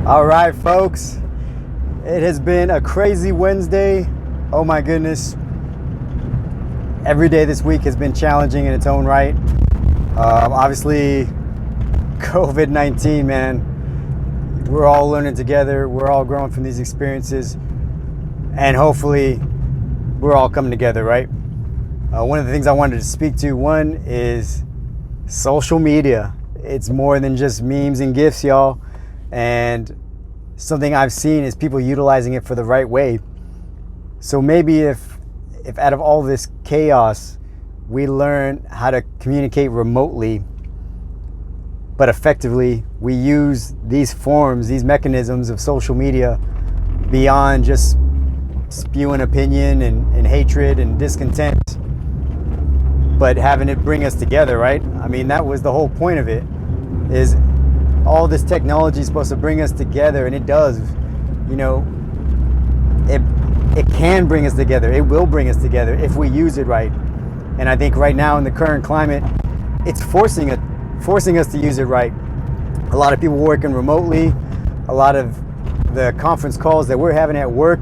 All right, folks. It has been a crazy Wednesday. Oh my goodness. Every day this week has been challenging in its own right. Obviously, COVID-19, man. We're all learning together. We're all growing from these experiences. And hopefully, we're all coming together, right? One of the things I wanted to speak to, one is social media. It's more than just memes and GIFs, y'all. And something I've seen is people utilizing it for the right way. So maybe if out of all this chaos, we learn how to communicate remotely, but effectively, we use these forms, these mechanisms of social media beyond just spewing opinion and hatred and discontent, but having it bring us together, right? I mean, that was the whole point of it, is all this technology is supposed to bring us together, and it does. You know, it can bring us together. It will bring us together if we use it right. And I think right now in the current climate, it's forcing us to use it right. A lot of people working remotely, a lot of the conference calls that we're having at work,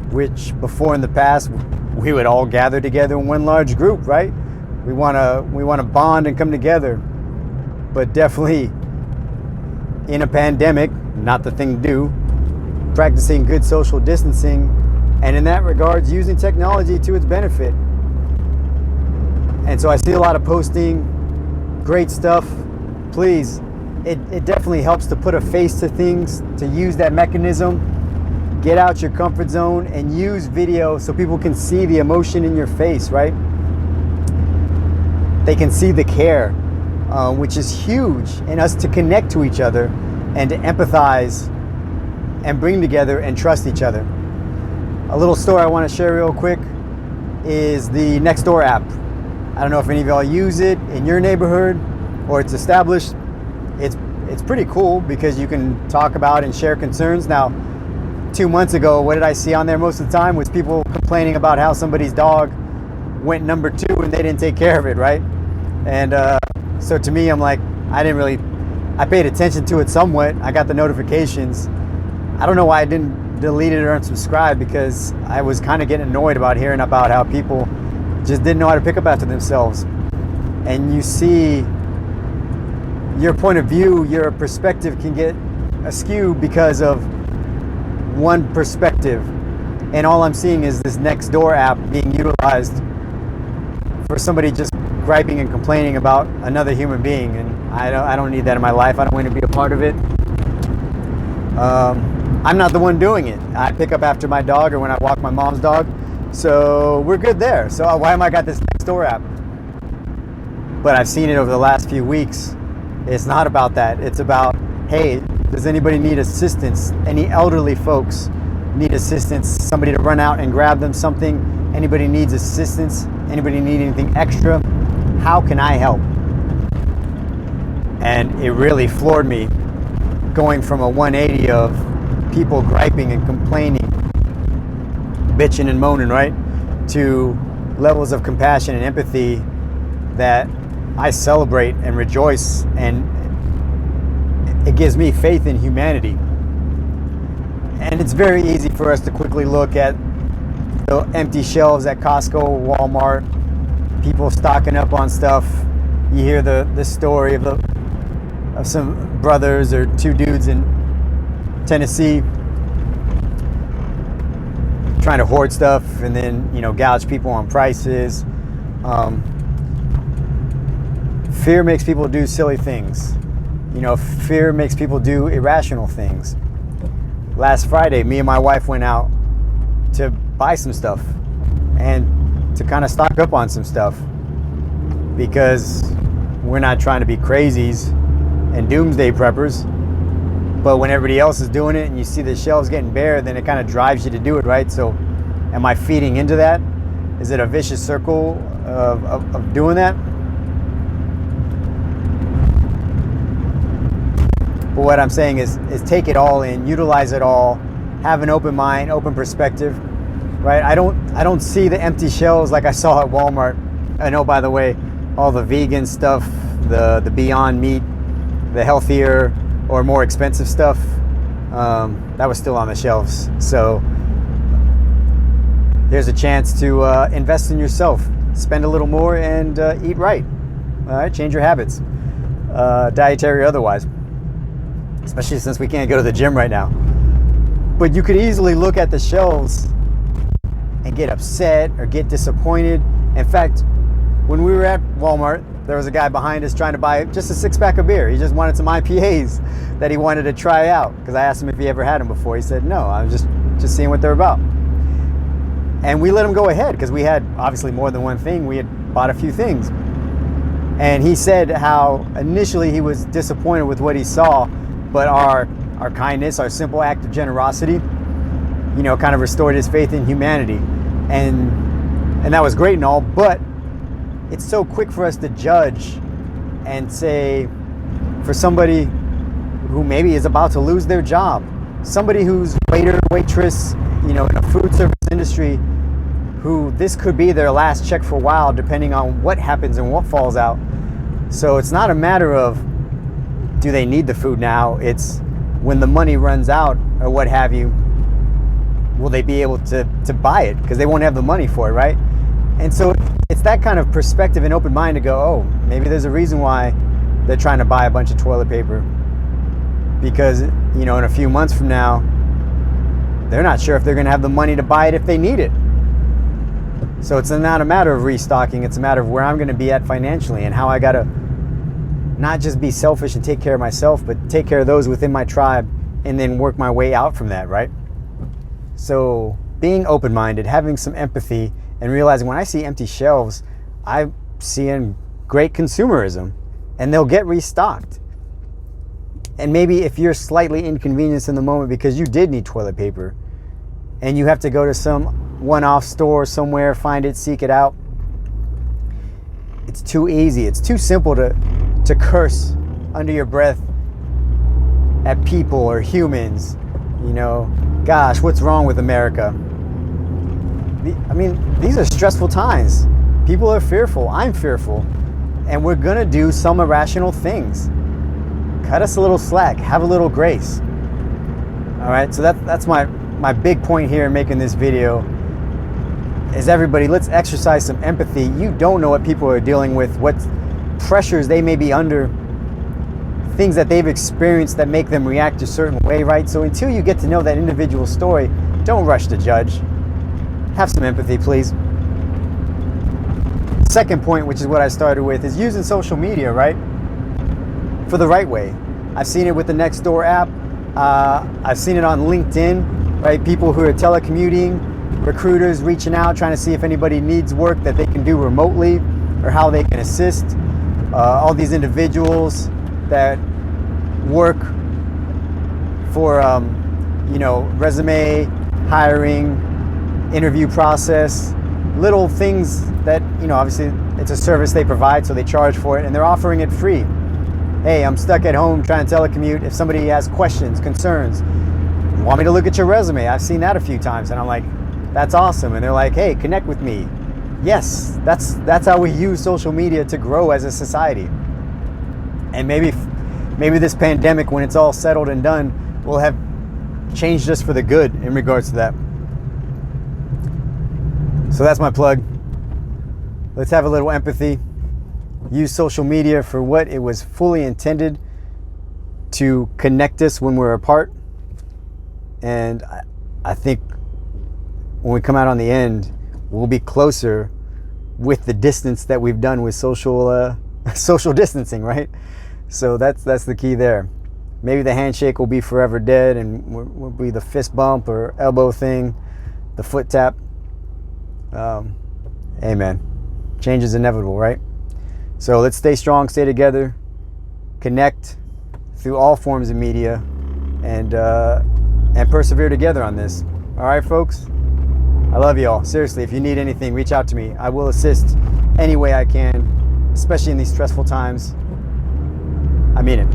which before in the past we would all gather together in one large group, right? We want to bond and come together, but definitely in a pandemic, not the thing to do, practicing good social distancing, and in that regards, using technology to its benefit. And so I see a lot of posting, great stuff. Please, it definitely helps to put a face to things, to use that mechanism. Get out your comfort zone and use video so people can see the emotion in your face, right? They can see the care. Which is huge in us to connect to each other and to empathize and bring together and trust each other. A little story I want to share real quick is the Nextdoor app. I don't know if any of y'all use it in your neighborhood or it's established. It's pretty cool because you can talk about and share concerns. Now, 2 months ago, what did I see on there most of the time was people complaining about how somebody's dog went number 2 and they didn't take care of it, right? And so to me, I'm like, I paid attention to it somewhat. I got the notifications. I don't know why I didn't delete it or unsubscribe, because I was kind of getting annoyed about hearing about how people just didn't know how to pick up after themselves. And you see your point of view, your perspective can get askew because of one perspective. And all I'm seeing is this Nextdoor app being utilized for somebody just griping and complaining about another human being, and I don't need that in my life. I don't want to be a part of it. I'm not the one doing it. I pick up after my dog or when I walk my mom's dog, so we're good there. So why am I got this Nextdoor app? But I've seen it over the last few weeks. It's not about that. It's about, hey, does anybody need assistance? Any elderly folks need assistance? Somebody to run out and grab them something? Anybody needs assistance? Anybody need anything extra? How can I help? And it really floored me, going from a 180 of people griping and complaining, bitching and moaning, right, to levels of compassion and empathy that I celebrate and rejoice, and it gives me faith in humanity. And it's very easy for us to quickly look at the empty shelves at Costco, Walmart, people stocking up on stuff. You hear the story of some brothers or 2 dudes in Tennessee trying to hoard stuff and then, gouge people on prices. Fear makes people do silly things. Fear makes people do irrational things. Last Friday, me and my wife went out to buy some stuff and to kind of stock up on some stuff, because we're not trying to be crazies and doomsday preppers, but when everybody else is doing it and you see the shelves getting bare, then it kind of drives you to do it, right? So am I feeding into that? Is it a vicious circle of doing that? But what I'm saying is take it all in, utilize it all, have an open mind, open perspective, right? I don't see the empty shelves like I saw at Walmart. I know, by the way, all the vegan stuff, the Beyond Meat, the healthier or more expensive stuff, that was still on the shelves. So here's a chance to invest in yourself, spend a little more, and eat right. All right, change your habits, dietary or otherwise, especially since we can't go to the gym right now. But you could easily look at the shelves and get upset or get disappointed. In fact, when we were at Walmart, there was a guy behind us trying to buy just a 6-pack of beer. He just wanted some IPAs that he wanted to try out, because I asked him if he ever had them before. He said no, I was just seeing what they're about. And we let him go ahead because we had obviously more than one thing. We had bought a few things. And he said how initially he was disappointed with what he saw, but our kindness, our simple act of generosity, kind of restored his faith in humanity. And that was great and all, but it's so quick for us to judge and say, for somebody who maybe is about to lose their job, somebody who's waiter, waitress, in a food service industry, who this could be their last check for a while, depending on what happens and what falls out. So it's not a matter of, do they need the food now? It's when the money runs out or what have you, will they be able to buy it? Because they won't have the money for it, right? And so it's that kind of perspective and open mind to go, oh, maybe there's a reason why they're trying to buy a bunch of toilet paper. Because, in a few months from now, they're not sure if they're going to have the money to buy it if they need it. So it's not a matter of restocking. It's a matter of where I'm going to be at financially and how I got to not just be selfish and take care of myself, but take care of those within my tribe and then work my way out from that, right? So being open-minded, having some empathy, and realizing when I see empty shelves, I'm seeing great consumerism, and they'll get restocked. And maybe if you're slightly inconvenienced in the moment because you did need toilet paper and you have to go to some one-off store somewhere, find it, seek it out, it's too easy. It's too simple to curse under your breath at people or humans. Gosh, what's wrong with America? These are stressful times. People are fearful. I'm fearful. And we're going to do some irrational things. Cut us a little slack. Have a little grace. All right, so that's my big point here in making this video is everybody, let's exercise some empathy. You don't know what people are dealing with, what pressures they may be under, things that they've experienced that make them react a certain way, right? So until you get to know that individual story, don't rush to judge. Have some empathy, please. Second point, which is what I started with, is using social media, right? For the right way. I've seen it with the Nextdoor app. I've seen it on LinkedIn, right? People who are telecommuting, recruiters reaching out, trying to see if anybody needs work that they can do remotely or how they can assist. All these individuals that work for, resume, hiring, interview process, little things that, obviously it's a service they provide, so they charge for it, and they're offering it free. Hey, I'm stuck at home trying to telecommute. If somebody has questions, concerns, want me to look at your resume? I've seen that a few times, and I'm like, that's awesome. And they're like, hey, connect with me. Yes, that's how we use social media to grow as a society. And maybe this pandemic, when it's all settled and done, will have changed us for the good in regards to that. So that's my plug. Let's have a little empathy. Use social media for what it was fully intended, to connect us when we're apart. And I think when we come out on the end, we'll be closer with the distance that we've done with social distancing, right? So that's the key there. Maybe the handshake will be forever dead, and will be the fist bump or elbow thing, the foot tap. Hey man, change is inevitable, right? So let's stay strong, stay together, connect through all forms of media, and persevere together on this. All right, folks? I love you all. Seriously, if you need anything, reach out to me. I will assist any way I can, especially in these stressful times. I mean it.